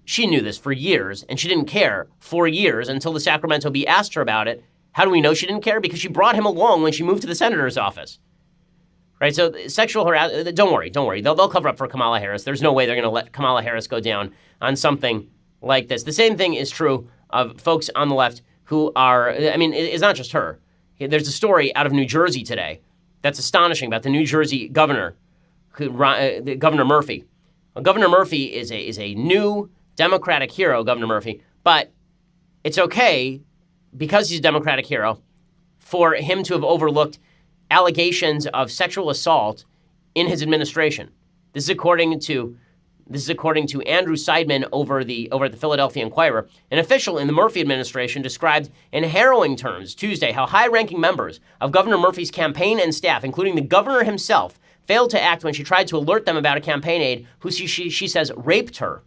S1: she knew this for years, and she didn't care for years until the Sacramento Bee asked her about it. How do we know she didn't care? Because she brought him along when she moved to the senator's office. Right, so sexual harassment, don't worry. They'll cover up for Kamala Harris. There's no way they're going to let Kamala Harris go down on something like this. The same thing is true of folks on the left who are, it's not just her. There's a story out of New Jersey today that's astonishing about the New Jersey governor, Governor Murphy. Well, Governor Murphy is a new Democratic hero, Governor Murphy, but it's okay, because he's a Democratic hero, for him to have overlooked allegations of sexual assault in his administration. This is according to Andrew Seidman over at the Philadelphia Inquirer. An official in the Murphy administration described in harrowing terms Tuesday how high-ranking members of Governor Murphy's campaign and staff, including the governor himself, failed to act when she tried to alert them about a campaign aide who she says raped her.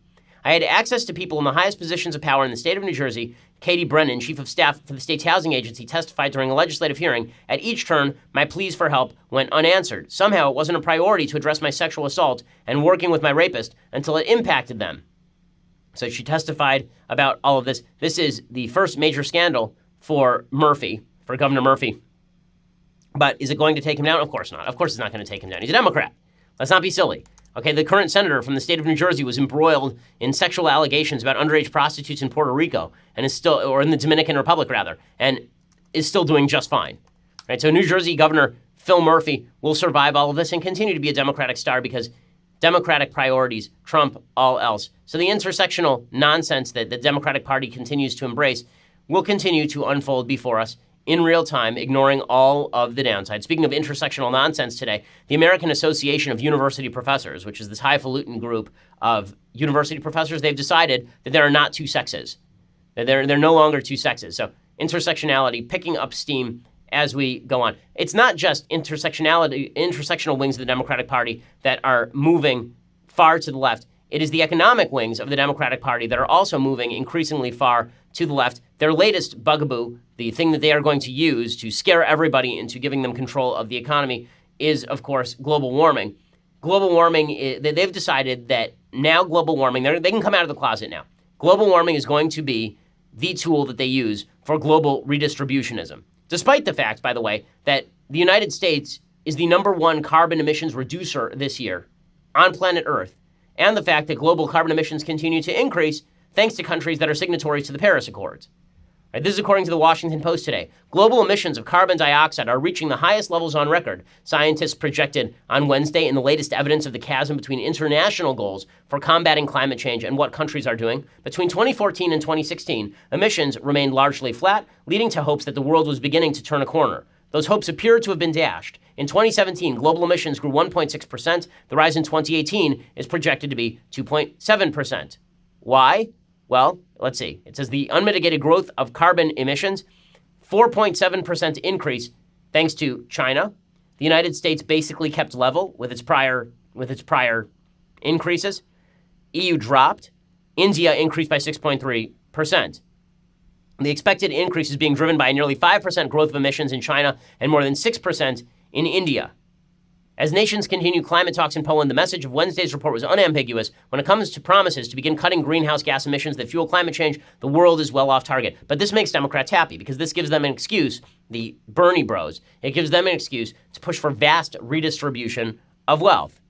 S1: I had access to people in the highest positions of power in the state of New Jersey. Katie Brennan, chief of staff for the state's housing agency, testified during a legislative hearing. At each turn, my pleas for help went unanswered. Somehow, it wasn't a priority to address my sexual assault and working with my rapist until it impacted them. So she testified about all of this. This is the first major scandal for Governor Murphy. But is it going to take him down? Of course not. Of course it's not going to take him down. He's a Democrat. Let's not be silly. Okay, the current senator from the state of New Jersey was embroiled in sexual allegations about underage prostitutes in Puerto Rico and is still, or in the Dominican Republic rather, and is still doing just fine. Right, so New Jersey Governor Phil Murphy will survive all of this and continue to be a Democratic star because Democratic priorities trump all else. So the intersectional nonsense that the Democratic Party continues to embrace will continue to unfold before us in real time, ignoring all of the downsides. Speaking of intersectional nonsense today, the American Association of University Professors, which is this highfalutin group of university professors, they've decided that there are not two sexes. They're no longer two sexes. So intersectionality picking up steam as we go on. It's not just intersectional wings of the Democratic Party that are moving far to the left. It is the economic wings of the Democratic Party that are also moving increasingly far to the left. Their latest bugaboo, the thing that they are going to use to scare everybody into giving them control of the economy, is, of course, global warming. Global warming, they've decided that now global warming, they can come out of the closet now. Global warming is going to be the tool that they use for global redistributionism. Despite the fact, by the way, that the United States is the #1 carbon emissions reducer this year on planet Earth, and the fact that global carbon emissions continue to increase thanks to countries that are signatories to the Paris Accords. Right, this is according to the Washington Post today. Global emissions of carbon dioxide are reaching the highest levels on record, scientists projected on Wednesday in the latest evidence of the chasm between international goals for combating climate change and what countries are doing. Between 2014 and 2016, emissions remained largely flat, leading to hopes that the world was beginning to turn a corner. Those hopes appear to have been dashed. In 2017, global emissions grew 1.6%. The rise in 2018 is projected to be 2.7%. Why? Well, let's see. It says the unmitigated growth of carbon emissions, 4.7% increase thanks to China. The United States basically kept level with its prior increases. EU dropped. India increased by 6.3%. The expected increase is being driven by a nearly 5% growth of emissions in China and more than 6% in India. As nations continue climate talks in Poland, the message of Wednesday's report was unambiguous. When it comes to promises to begin cutting greenhouse gas emissions that fuel climate change, the world is well off target. But this makes Democrats happy because this gives them an excuse, the Bernie bros, it gives them an excuse to push for vast redistribution of wealth.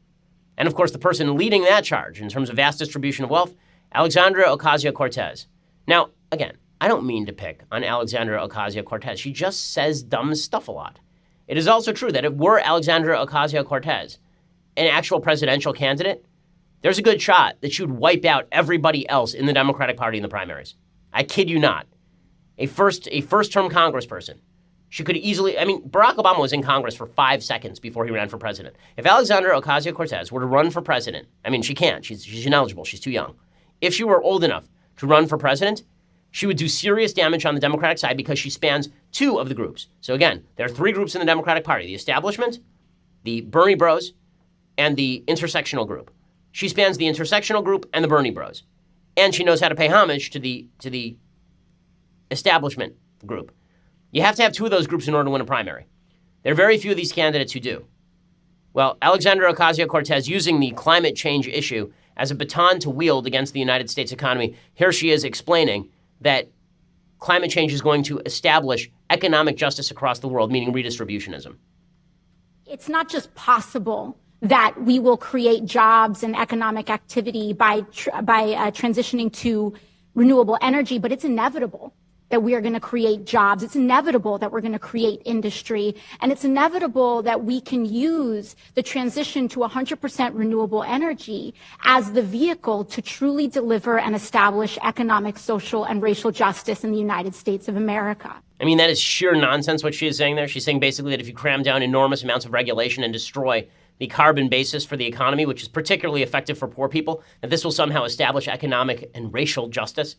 S1: And of course, the person leading that charge in terms of vast distribution of wealth, Alexandria Ocasio-Cortez. Now, again, I don't mean to pick on Alexandria Ocasio-Cortez. She just says dumb stuff a lot. It is also true that if were Alexandria Ocasio-Cortez an actual presidential candidate, there's a good shot that she would wipe out everybody else in the Democratic Party in the primaries. I kid you not. A first-term congressperson. She could easily, I mean, Barack Obama was in Congress for 5 seconds before he ran for president. If Alexandra Ocasio-Cortez were to run for president, I mean, she can't. She's ineligible. She's too young. If she were old enough to run for president, she would do serious damage on the Democratic side because she spans two of the groups. So again, there are three groups in the Democratic Party: the establishment, the Bernie bros, and the intersectional group. She spans the intersectional group and the Bernie bros. And she knows how to pay homage to the establishment group. You have to have two of those groups in order to win a primary. There are very few of these candidates who do. Well, Alexandra Ocasio-Cortez, using the climate change issue as a baton to wield against the United States economy, here she is explaining that climate change is going to establish economic justice across the world, meaning redistributionism.
S11: It's not just possible that we will create jobs and economic activity by transitioning to renewable energy, but it's inevitable that we are going to create jobs. It's inevitable that we're going to create industry. And it's inevitable that we can use the transition to 100% renewable energy as the vehicle to truly deliver and establish economic, social, and racial justice in the United States of America.
S1: I mean, that is sheer nonsense what she is saying there. She's saying basically that if you cram down enormous amounts of regulation and destroy the carbon basis for the economy, which is particularly effective for poor people, that this will somehow establish economic and racial justice.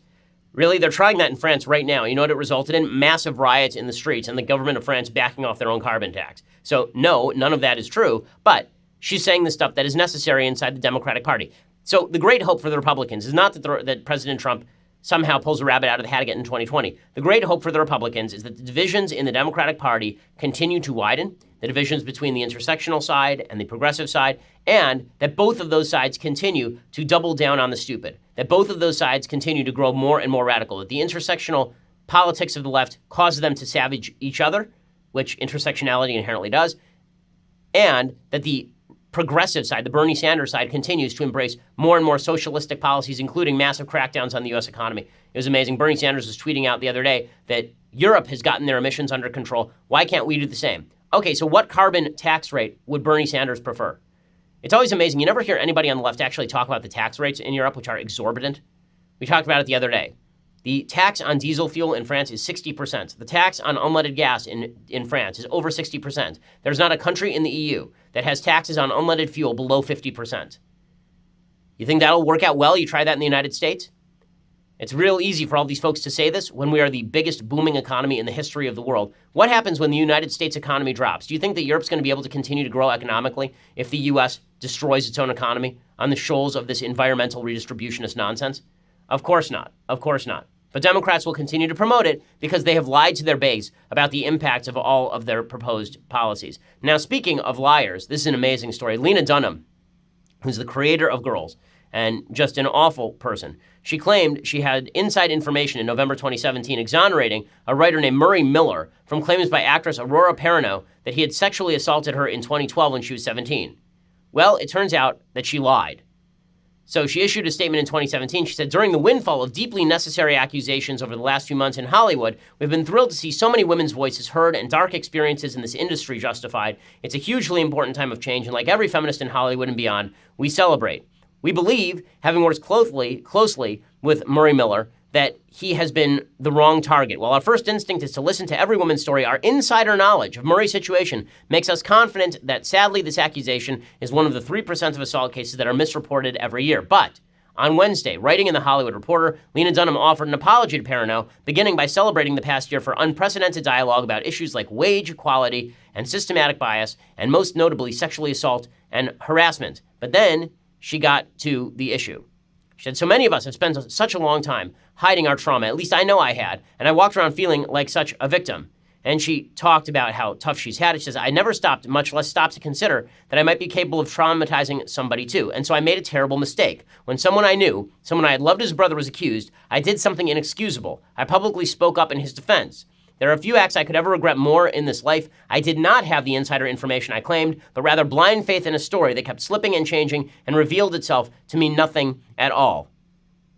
S1: Really, they're trying that in France right now. You know what it resulted in? Massive riots in the streets and the government of France backing off their own carbon tax. So no, none of that is true, but she's saying the stuff that is necessary inside the Democratic Party. So the great hope for the Republicans is not that President Trump somehow pulls a rabbit out of the hat again in 2020. The great hope for the Republicans is that the divisions in the Democratic Party continue to widen, the divisions between the intersectional side and the progressive side, and that both of those sides continue to double down on the stupid, that both of those sides continue to grow more and more radical, that the intersectional politics of the left causes them to savage each other, which intersectionality inherently does, and that the progressive side, the Bernie Sanders side, continues to embrace more and more socialistic policies, including massive crackdowns on the U.S. economy. It was amazing. Bernie Sanders was tweeting out the other day that Europe has gotten their emissions under control. Why can't we do the same? Okay, so what carbon tax rate would Bernie Sanders prefer? It's always amazing. You never hear anybody on the left actually talk about the tax rates in Europe, which are exorbitant. We talked about it the other day. The tax on diesel fuel in France is 60%. The tax on unleaded gas in France is over 60%. There's not a country in the EU that has taxes on unleaded fuel below 50%. You think that'll work out well? You try that in the United States? It's real easy for all these folks to say this when we are the biggest booming economy in the history of the world. What happens when the United States economy drops? Do you think that Europe's going to be able to continue to grow economically if the U.S. destroys its own economy on the shoals of this environmental redistributionist nonsense? Of course not. Of course not. But Democrats will continue to promote it because they have lied to their base about the impacts of all of their proposed policies. Now, speaking of liars, this is an amazing story. Lena Dunham, who's the creator of Girls and just an awful person, she claimed she had inside information in November 2017 exonerating a writer named Murray Miller from claims by actress Aurora Perrineau that he had sexually assaulted her in 2012 when she was 17. Well, it turns out that she lied. So she issued a statement in 2017. She said, during the windfall of deeply necessary accusations over the last few months in Hollywood, we've been thrilled to see so many women's voices heard and dark experiences in this industry justified. It's a hugely important time of change, and like every feminist in Hollywood and beyond, we celebrate. We believe, having worked closely with Murray Miller, that he has been the wrong target. While our first instinct is to listen to every woman's story, our insider knowledge of Murray's situation makes us confident that, sadly, this accusation is one of the 3% of assault cases that are misreported every year. But on Wednesday, writing in The Hollywood Reporter, Lena Dunham offered an apology to Perrineau, beginning by celebrating the past year for unprecedented dialogue about issues like wage equality and systematic bias, and most notably sexually assault and harassment. But then she got to the issue. She said, so many of us have spent such a long time hiding our trauma. At least I know I had. And I walked around feeling like such a victim. And she talked about how tough she's had it. She says, I never stopped, much less stopped to consider that I might be capable of traumatizing somebody too. And so I made a terrible mistake. When someone I knew, someone I had loved as a brother, was accused, I did something inexcusable. I publicly spoke up in his defense. There are a few acts I could ever regret more in this life. I did not have the insider information I claimed, but rather blind faith in a story that kept slipping and changing and revealed itself to mean nothing at all.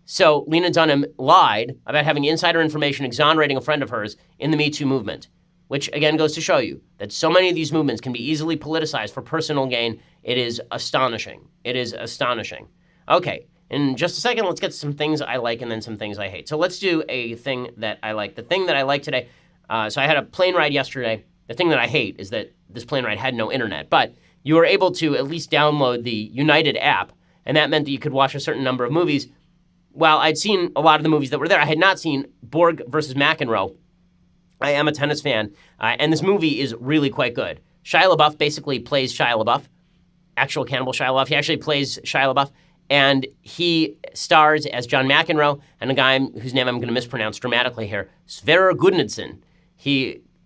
S1: So Lena Dunham lied about having insider information exonerating a friend of hers in the Me Too movement, which again goes to show you that so many of these movements can be easily politicized for personal gain. It is astonishing. It is astonishing. Okay, in just a second, let's get some things I like and then some things I hate. So let's do a thing that I like. The thing that I like today, So I had a plane ride yesterday. The thing that I hate is that this plane ride had no internet, but you were able to at least download the United app, and that meant that you could watch a certain number of movies. While I'd seen a lot of the movies that were there, I had not seen Borg versus McEnroe. I am a tennis fan, and this movie is really quite good. Shia LaBeouf basically plays Shia LaBeouf, actual cannibal Shia LaBeouf. He actually plays Shia LaBeouf, and he stars as John McEnroe and a guy whose name I'm going to mispronounce dramatically here, Sverre Gudnason.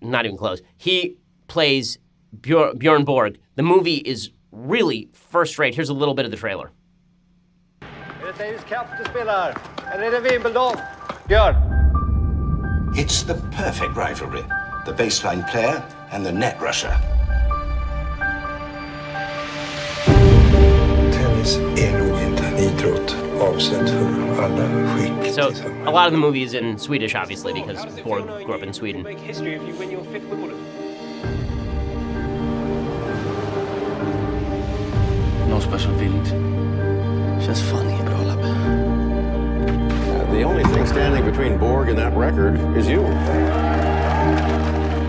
S1: Not even close. He plays Bjorn Borg. The movie is really first rate. Here's a little bit of the trailer.
S12: It's the perfect rivalry. The baseline player and the net rusher.
S13: Tennis är nog inte en idrott avsedd för alla skick.
S1: So a lot of the movie is in Swedish, obviously, because Borg grew up in Sweden.
S14: No special feelings. Just funny, bro.
S15: The only thing standing between Borg and that record is you.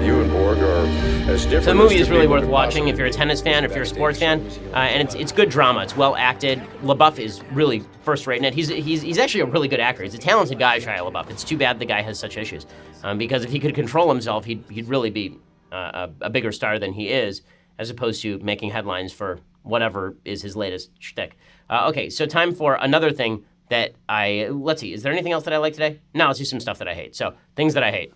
S15: You and Borg are as different.
S1: So the movie is really worth watching if you're a tennis fan, if you're a sports fan, and it's good drama. It's well acted. LaBeouf is really first rate in it. He's actually a really good actor. He's a talented guy, Shia LaBeouf. It's too bad the guy has such issues, because if he could control himself, he'd really be a bigger star than he is, as opposed to making headlines for whatever is his latest shtick. Okay, so time for another thing that let's see, is there anything else that I like today? No, let's do some stuff that I hate. So, things that I hate.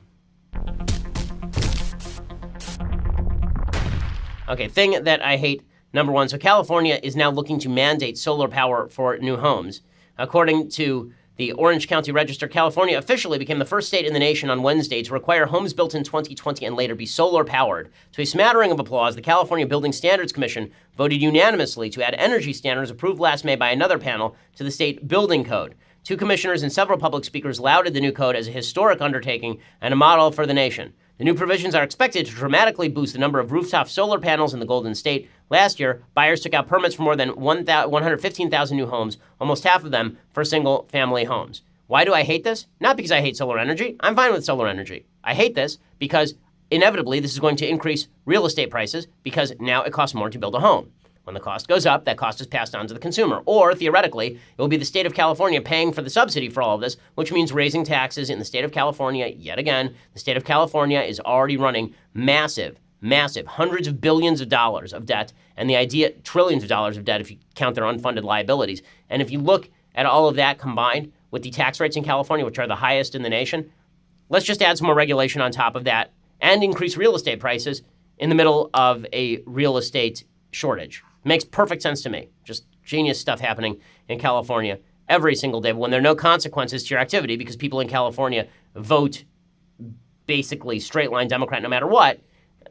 S1: Okay, thing that I hate, number one. So California is now looking to mandate solar power for new homes. According to the Orange County Register, California officially became the first state in the nation on Wednesday to require homes built in 2020 and later be solar powered. To a smattering of applause, the California Building Standards Commission voted unanimously to add energy standards approved last May by another panel to the state building code. Two commissioners and several public speakers lauded the new code as a historic undertaking and a model for the nation. The new provisions are expected to dramatically boost the number of rooftop solar panels in the Golden State. Last year, buyers took out permits for more than 115,000 new homes, almost half of them for single-family homes. Why do I hate this? Not because I hate solar energy. I'm fine with solar energy. I hate this because inevitably this is going to increase real estate prices because now it costs more to build a home. When the cost goes up, that cost is passed on to the consumer. Or, theoretically, it will be the state of California paying for the subsidy for all of this, which means raising taxes in the state of California yet again. The state of California is already running massive, hundreds of billions of dollars of debt, and the idea, trillions of dollars of debt if you count their unfunded liabilities. And if you look at all of that combined with the tax rates in California, which are the highest in the nation, let's just add some more regulation on top of that and increase real estate prices in the middle of a real estate shortage. Makes perfect sense to me. Just genius stuff happening in California every single day. But when there are no consequences to your activity because people in California vote basically straight line Democrat no matter what,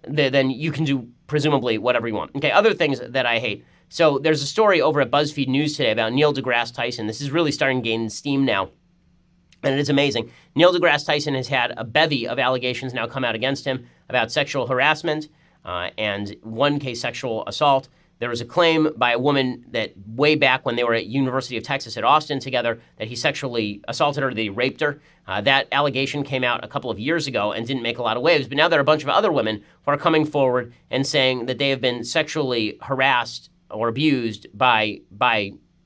S1: then you can do presumably whatever you want. Okay, other things that I hate. So there's a story over at BuzzFeed News today about Neil deGrasse Tyson. This is really starting to gain steam now. And it is amazing. Neil deGrasse Tyson has had a bevy of allegations now come out against him about sexual harassment and one case sexual assault. There was a claim by a woman that way back when they were at University of Texas at Austin together that he sexually assaulted her, that he raped her. That allegation came out a couple of years ago and didn't make a lot of waves. But now there are a bunch of other women who are coming forward and saying that they have been sexually harassed or abused by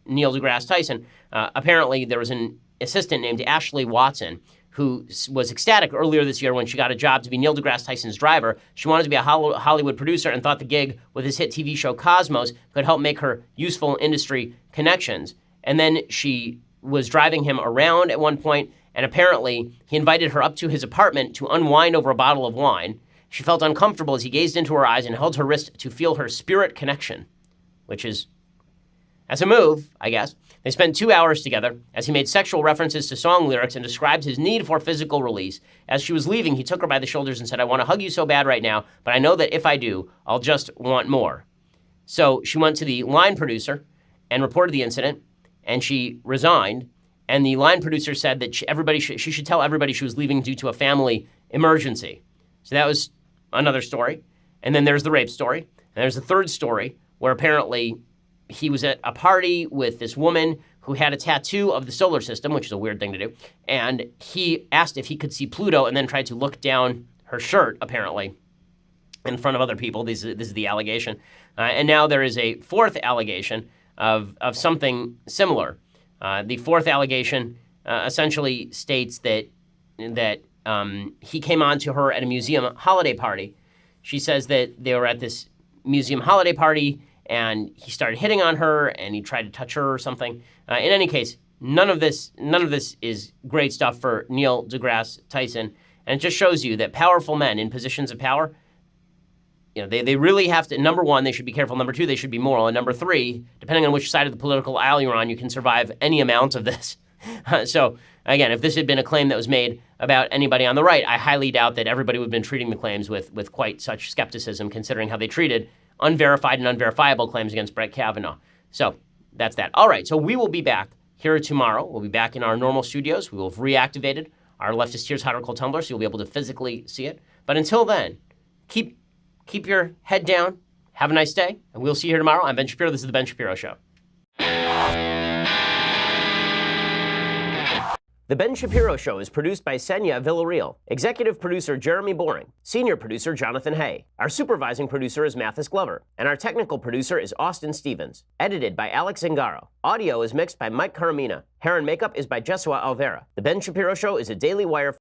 S1: Neil deGrasse Tyson. Apparently, there was an assistant named Ashley Watson who was ecstatic earlier this year when she got a job to be Neil deGrasse Tyson's driver. She wanted to be a Hollywood producer and thought the gig with his hit TV show Cosmos could help make her useful industry connections. And then she was driving him around at one point, and apparently he invited her up to his apartment to unwind over a bottle of wine. She felt uncomfortable as he gazed into her eyes and held her wrist to feel her spirit connection, which is, as a move, I guess. They spent 2 hours together as he made sexual references to song lyrics and described his need for physical release. As she was leaving, he took her by the shoulders and said, "I want to hug you so bad right now, but I know that if I do, I'll just want more." So she went to the line producer and reported the incident, and she resigned. And the line producer said that she should tell everybody she was leaving due to a family emergency. So that was another story. And then there's the rape story. And there's a third story where apparently he was at a party with this woman who had a tattoo of the solar system, which is a weird thing to do. And he asked if he could see Pluto and then tried to look down her shirt, apparently, in front of other people. This is the allegation. And now there is a fourth allegation of something similar. The fourth allegation essentially states that he came on to her at a museum holiday party. She says that they were at this museum holiday party and he started hitting on her and he tried to touch her or something. In any case, none of this is great stuff for Neil deGrasse Tyson. And it just shows you that powerful men in positions of power, they really have to, number one, they should be careful. Number two, they should be moral. And number three, depending on which side of the political aisle you're on, you can survive any amount of this. So, again, if this had been a claim that was made about anybody on the right, I highly doubt that everybody would have been treating the claims with quite such skepticism, considering how they treated unverified and unverifiable claims against Brett Kavanaugh. So that's that. All right, so we will be back here tomorrow. We'll be back in our normal studios. We will have reactivated our Leftist Tears Hot or Cold Tumbler, so you'll be able to physically see it. But until then, keep your head down. Have a nice day, and we'll see you here tomorrow. I'm Ben Shapiro. This is The Ben Shapiro Show. The Ben Shapiro Show is produced by Senya Villarreal, executive producer Jeremy Boring, senior producer Jonathan Hay. Our supervising producer is Mathis Glover, and our technical producer is Austin Stevens. Edited by Alex Zingaro. Audio is mixed by Mike Caramina. Hair and makeup is by Jesua Alvera. The Ben Shapiro Show is a Daily Wire